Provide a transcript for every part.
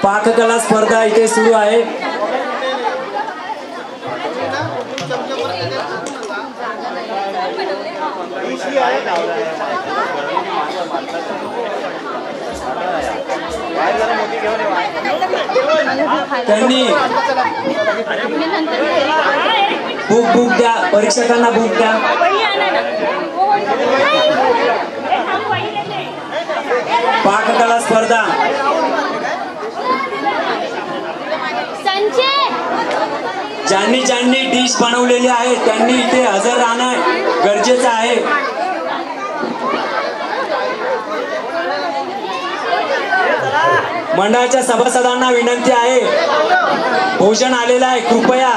पाककला स्पर्धा इथे सुरू आहे। त्यांनी बुक द्या, परीक्षकांना बुक द्या। पाककला स्पर्धा ज्यांनी ज्यांनी डिश बनवलेली आहे त्यांनी इथे हजर राहणं गरजेचं आहे। मंडळाच्या सभासदांना विनंती आहे, भोजन आलेलं आहे, कृपया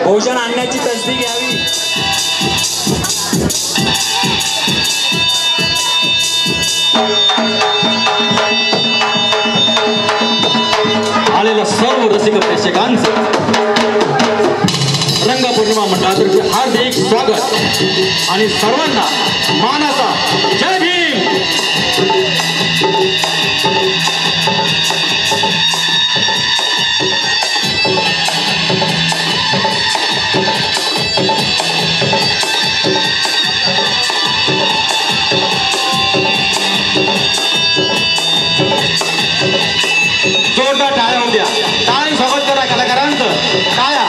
भोजन आणण्याची तसदी घ्यावी। आलेल्या सर्व रसिक प्रेक्षकांचं रंगपौर्णिमा मंडळातर्फे हार्दिक स्वागत आणि सर्वांना मानाचा जय भीम। जोरदार टाळ्या होऊ द्या, टाळ्याने स्वागत करा कलाकारांचं, टाळ्या।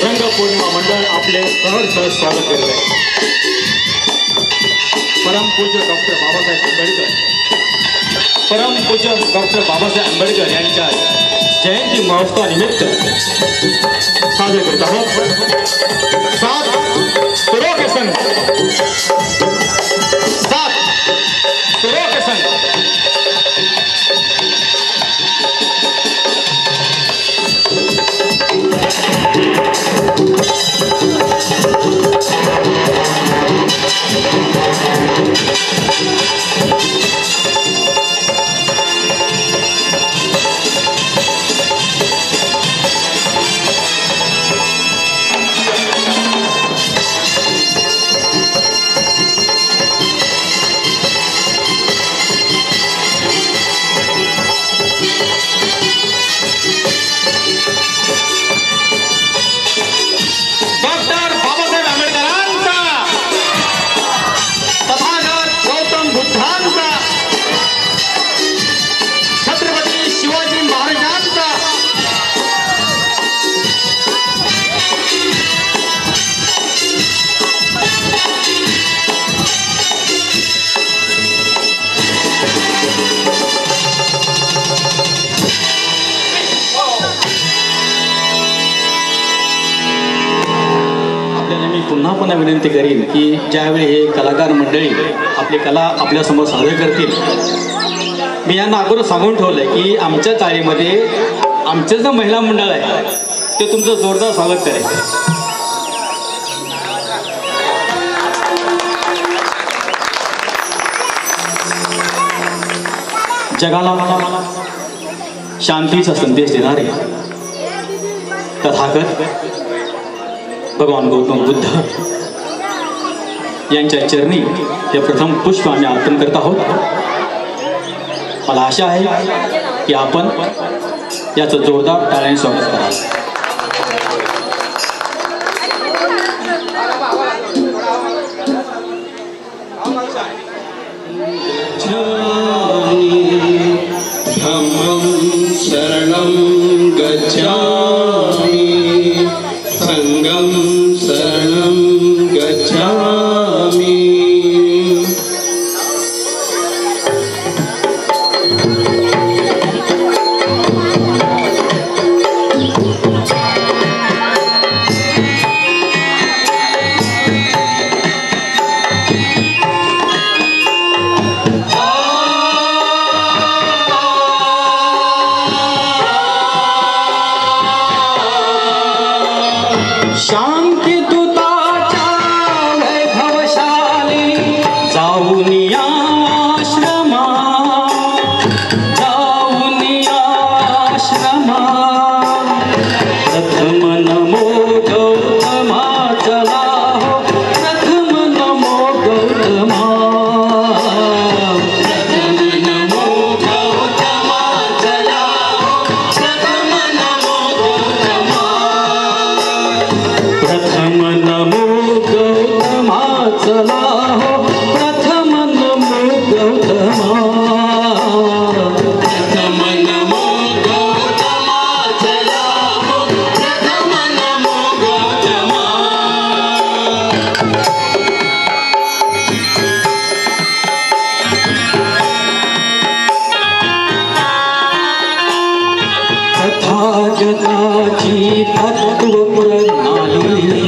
रंगपौर्णिमा मंडळ आपले सहर्ष स्वागत करत आहे। परमपूज्य डॉक्टर बाबासाहेब आंबेडकर यांच्या जयंती महोत्सवानिमित्त साजरे करत आहोत। 7 सुरो के संग 7 सुरो के संग पुन्हा विनंती करीन की ज्यावेळी हे कलाकार मंडळी आपली कला आपल्यासमोर सादर करतील, मी यांना अगोदर सांगून ठेवलंय की आमच्या चाळीमध्ये आमचं जे महिला मंडळ आहे ते तुमचं जोरदार स्वागत करेल। जगाला शांतीचा संदेश देणारे तथागत भगवान गौतम बुद्ध यांच्या चरणी हे प्रथम पुष्प आम्ही अर्पण करत आहोत. मला आशा आहे की आपण याचं जोरदार टाळ्याने स्वागत कराल. धम्मं शरणं गच्छामि संघं शरणं गच्छामि. शांती दूताच्या वैभवशाली जाऊन या आश्रमा, जाऊन या आश्रमा. प्रथम नमो गौतमा चला हो, प्रथम नमो गौतमा. प्रथम नमो गौतमा चला हो, प्रथम नमो गौतमा. प्रथम नमो गौतमा चला हो, प्रथम नमो गौतमा. प्रथम नमो गौतमा चला हो, प्रथम नमो गौतमा. तथागताची तत्व प्रणाली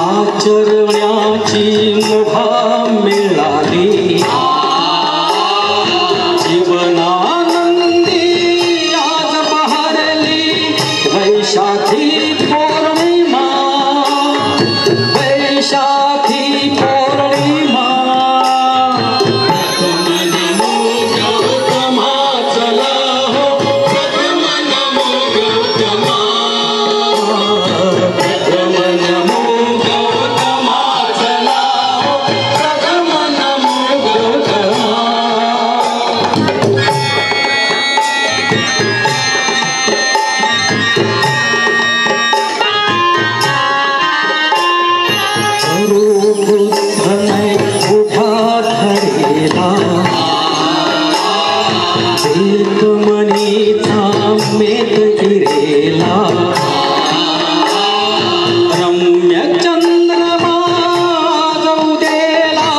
आचरण्याची मुभा मिळाली. जीवनानंदी आज बहरली वैशाखी पौर्णिमा, वैशाखी पौर्णिमा. प्रथम नमो गौतमा चला हो, प्रथम नमो गौतमा. प्रथम नमो गौतमा चला हो, प्रथम नमो गौतमा. गुरु बुद्धने उभा धरेला, एकमनीचा मेघ गिरेला. रम्य चंद्रमा जाऊ देला,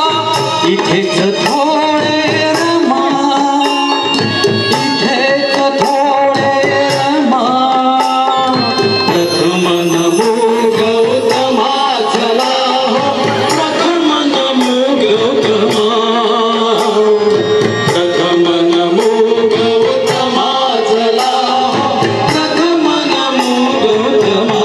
इथेच थोडे रमा, इथेच थोडे रमा. प्रथम नमो गौतमा चला हो, प्रथम नमो गौतमा. प्रथम नमो गौतमा चला हो, प्रथम नमो गौतमा.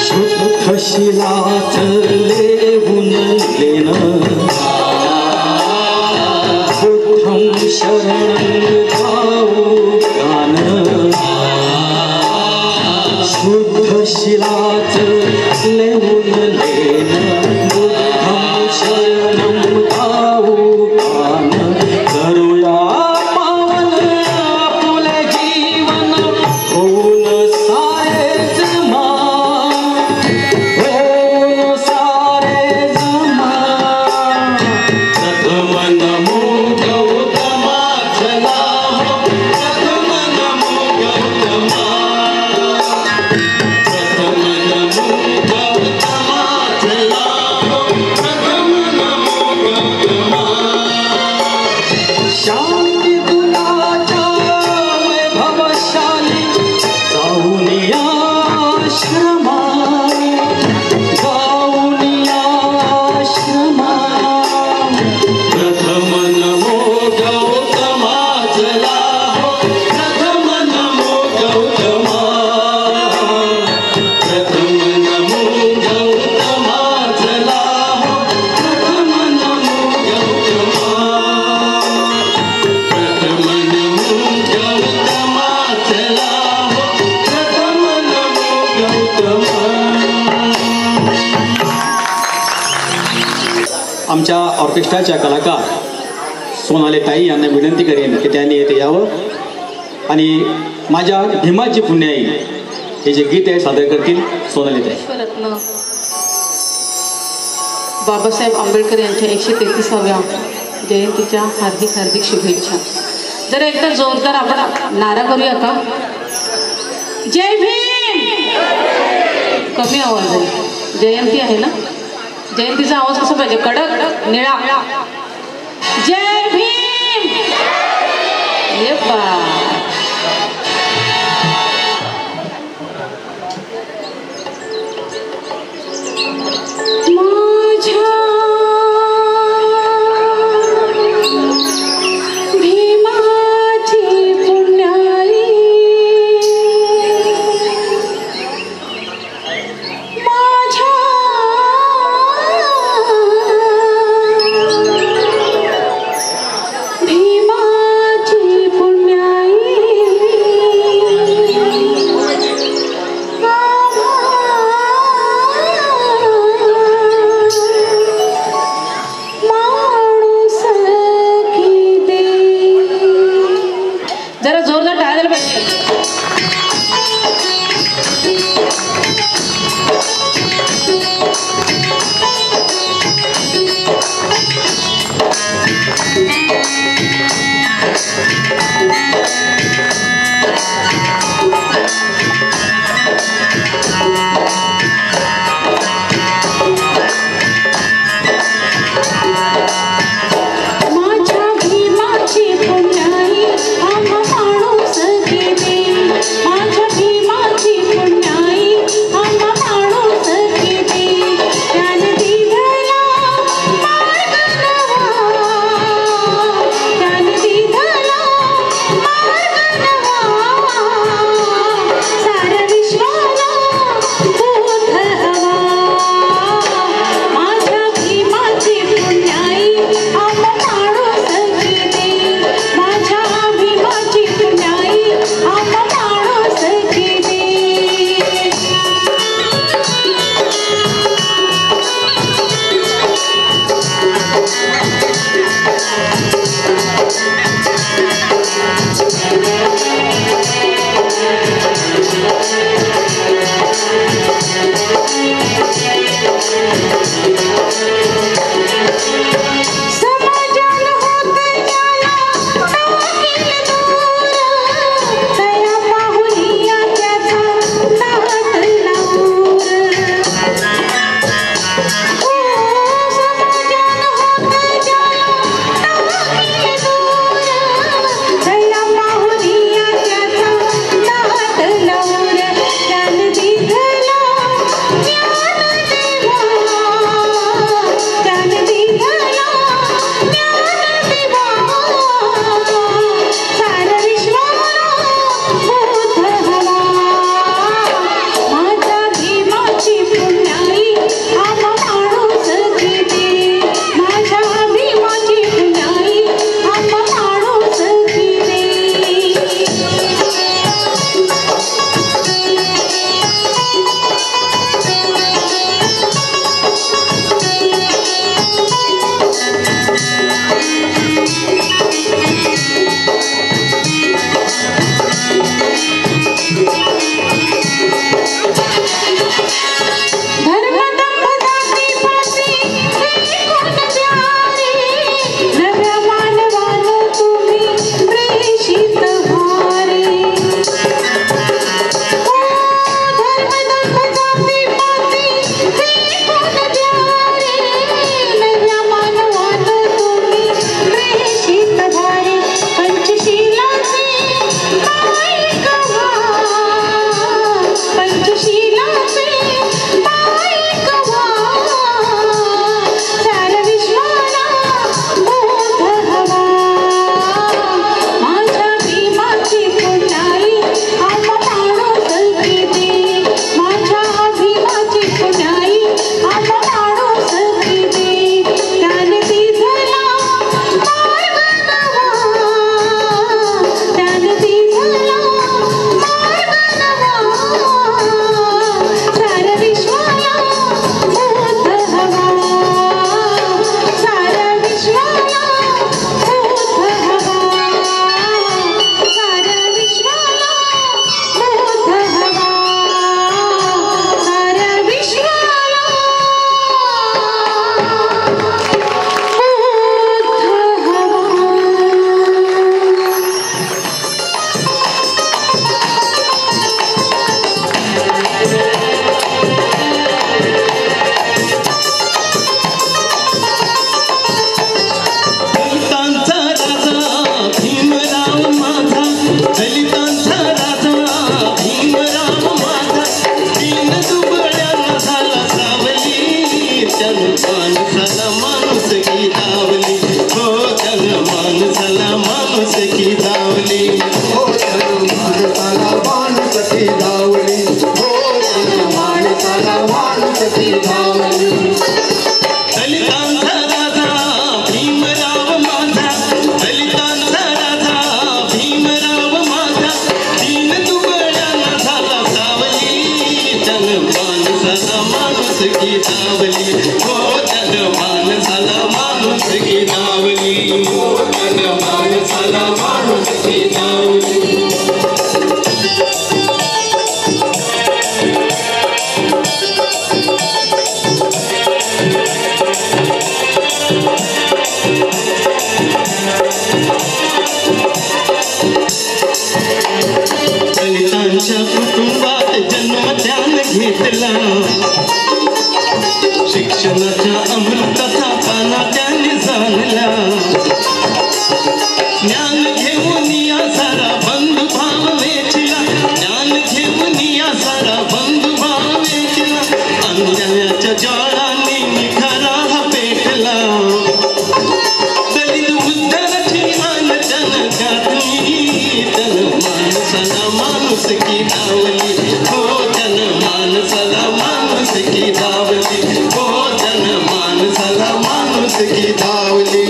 शुद्ध शिलाच लेहून लेणं, बुद्धं शरणं जाऊ गाणं. शुद्ध शिलाच लेहून लेणं, बुद्धं शरणं जाऊ गाणं. करूया पावन आपुले जीवन, होऊन सारेच मान, होऊन आमच्या ऑर्केस्ट्राच्या कलाकार सोनाली ताई यांना विनंती करेन की त्यांनी येथे यावं आणि माझ्या भीमाची पुण्याई हे जे गीत आहे सादर करतील सोनाली ताई. विश्वरत्न बाबासाहेब आंबेडकर यांच्या 133व्या जयंतीच्या हार्दिक हार्दिक शुभेच्छा. जरा एकदा जोरदार आपण नारा करूया का? जय भीम. कमी आवाज आहे, जयंती आहे ना. जयंतीचा आवाज कसा पाहिजे? कडक निळा. जय भीम. ये बा भीमाची पुण्याई माणसाला माणूस की धावली हो जनमानसाला माणूस की धावली हो जनमानसाला माणूस की धावली हो जनमानसाला माणूस की धावली दलितांचा राजा भीमराव माझा दलितांचा राजा भीमराव माझा दीन दुबळ्यानं झाला सावली जनमानसाला माणूस की धावली हो जनमानसाला माणूस की धावली हो जनमानसाला माणूस की धावली दलितांच्या कुटुंबात जन्म त्यानं घेतला शिक्षणाच्या अमृताचा पाना त्याने जाणला ज्ञान घेऊन या सारा बंधुभाव वेचला ज्ञान घेऊन या सारा बंधुभाव वेचला अन्यायाच्या ज्वाळाने निखारा हा पेटला दलित उद्धाराची आन त्यानं घातली माणसाला माणूस की धावली हो जनमानसाला माणूस की धावली हो जनमानसाला माणूस की धावली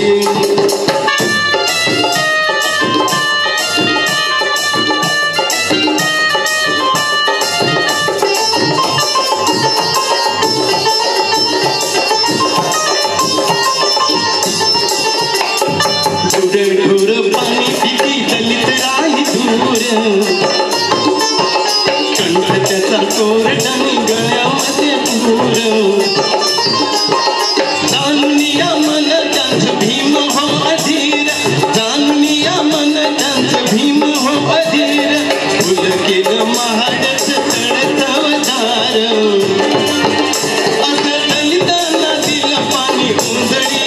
ढोर पाणी पिती दलित राही दूर कंठ त्याचा कोरडानी गळ्यामध्ये दूर जाणूनिया मन त्यांचं भीम हो अधीर जाणूनिया मन त्यांचं भीम हो अधीर फुल केलं महाडच चढतवदार असं दलितांना दिलं पाणी उंदळी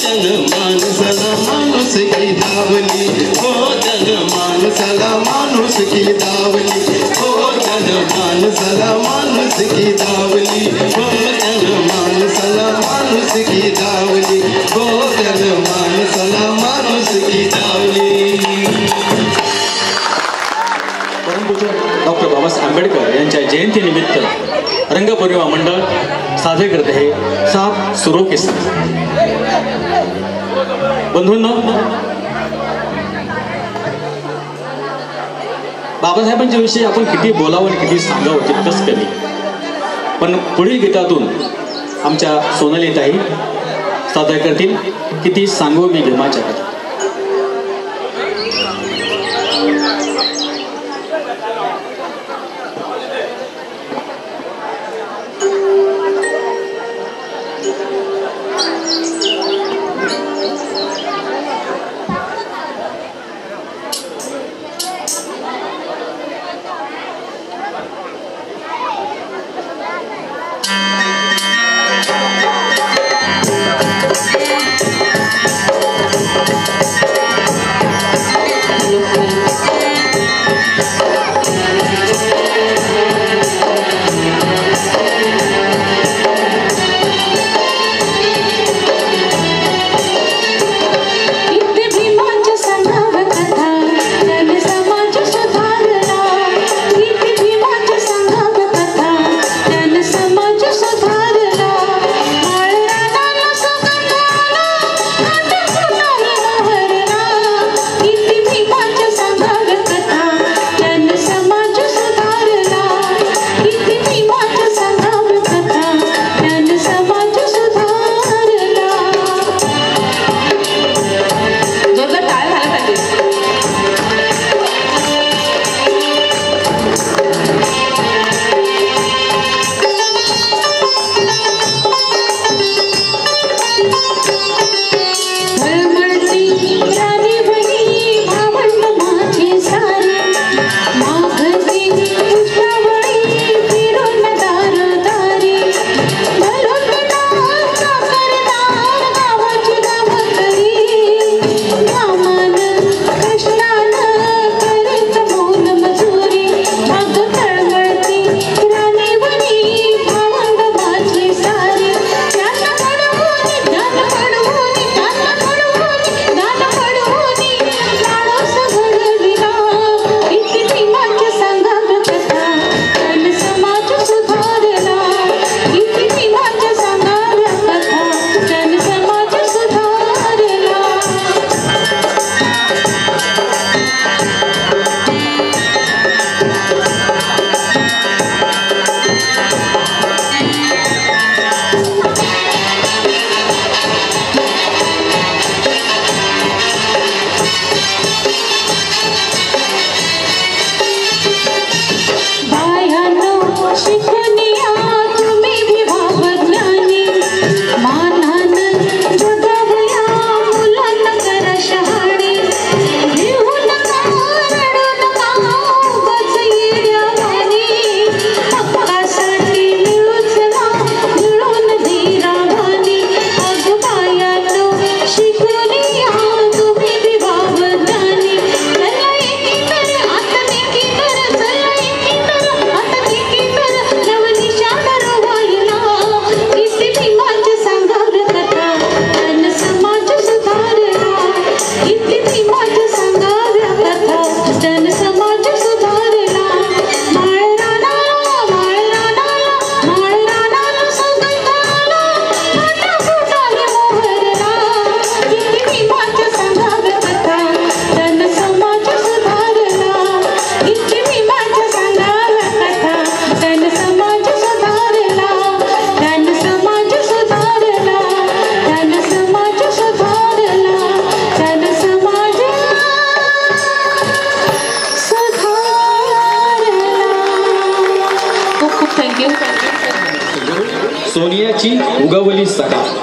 जनमानसाला माणूस की धावली हो जनमानसाला माणूस की धावली हो जनमानसाला माणूस की धावली हो जनमानसाला माणूस की धावली हो जनमानसाला माणूस की धावली परमपूज्य डॉक्टर बाबासाहेब आंबेडकर यांच्या जयंतीनिमित्त रंगपौर्णिमा मंडळ साजरे करत आहे 7 सुरो के साथ. बंधूंनो, बाबासाहेबांच्या विषयी आपण किती बोलावं आणि किती सांगावं तितकंच कमी. पण पुढील गीतातून आमच्या सोनाली ताई सादर करतील किती सांगू मी भीमाच्या कथा. सोनियाची उगवली सकाळ.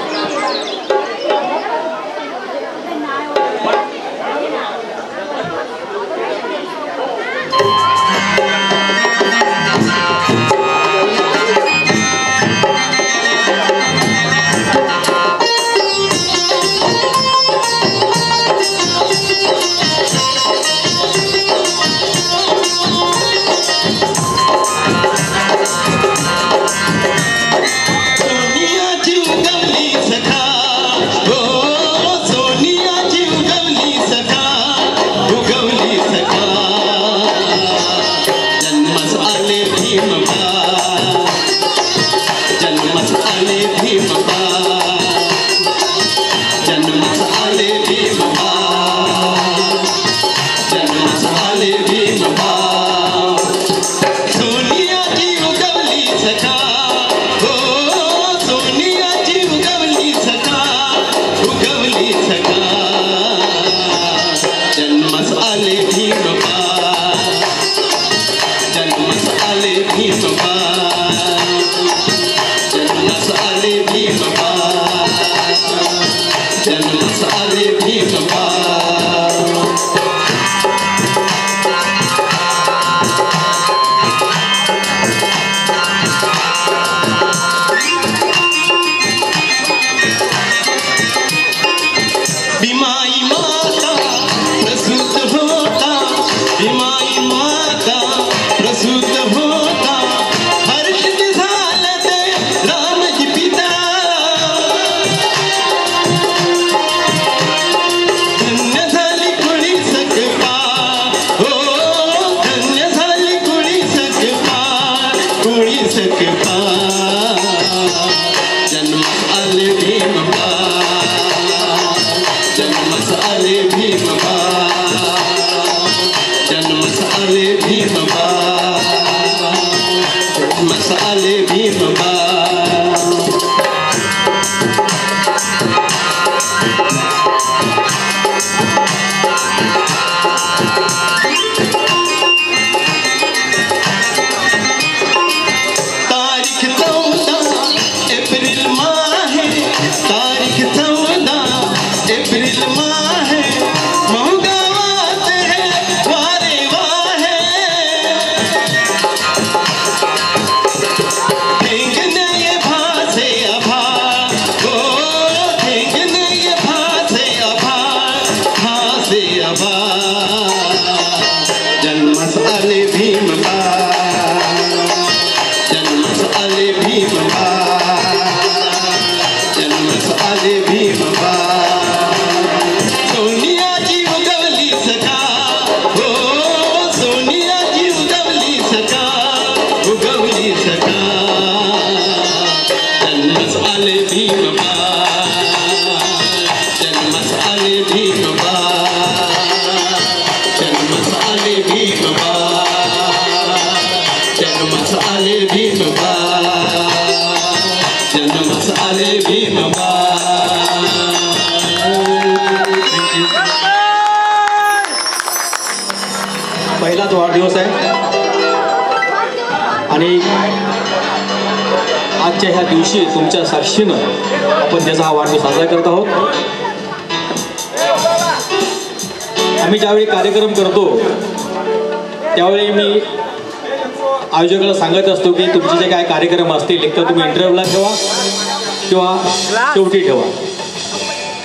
पहिलाच वाढदिवस आहे आणि आजच्या ह्या दिवशी तुमच्या साक्षीनं आपण त्याचा हा वाढदिवस साजरा करत आहोत. आम्ही ज्यावेळी कार्यक्रम करतो त्यावेळी मी आयोजकाला सांगत असतो की तुमचे जे काय कार्यक्रम असतील एक तर तुम्ही इंटरव्ह्यूला ठेवा किंवा शेवटी ठेवा.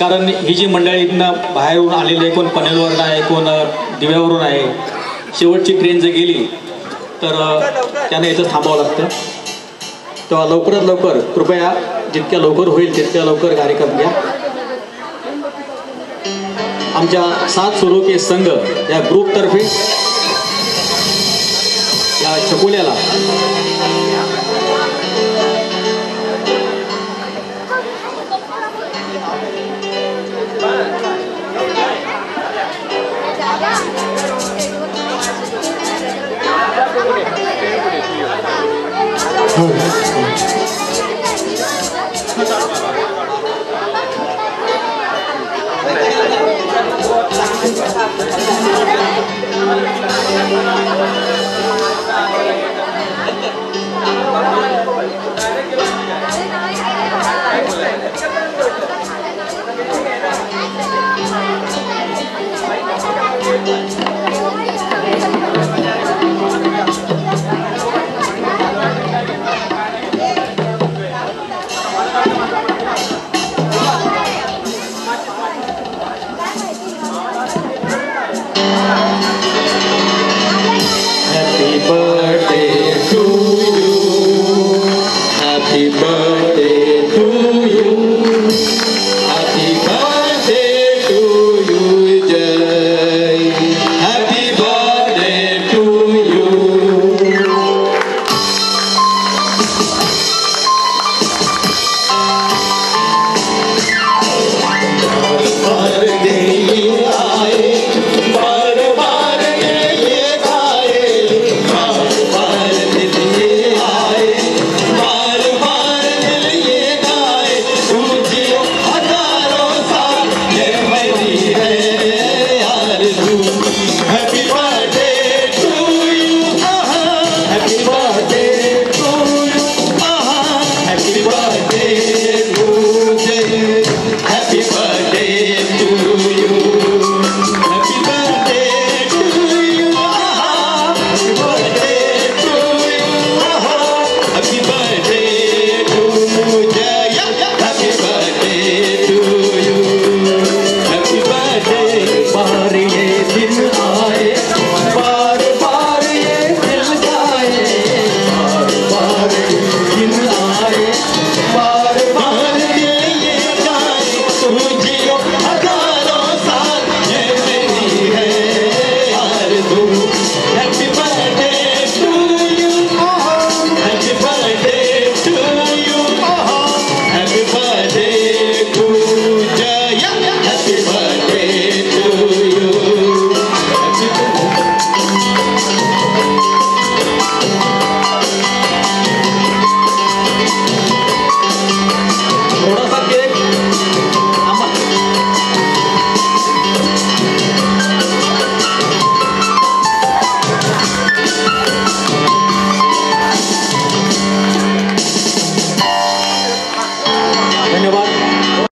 कारण ही जी मंडळी इथनं बाहेरून आलेली आहे, कोण पनवेलवरून आहे, कोण दिव्यावरून आहे, शेवटची ट्रेन जर गेली तर त्यांना इथं थांबावं लागतं. तेव्हा लवकरात लवकर कृपया जितक्या लवकर होईल तितक्या लवकर कार्यक्रम घ्या. आमच्या 7 सुरोके संघ या ग्रुपतर्फे या छकुल्याला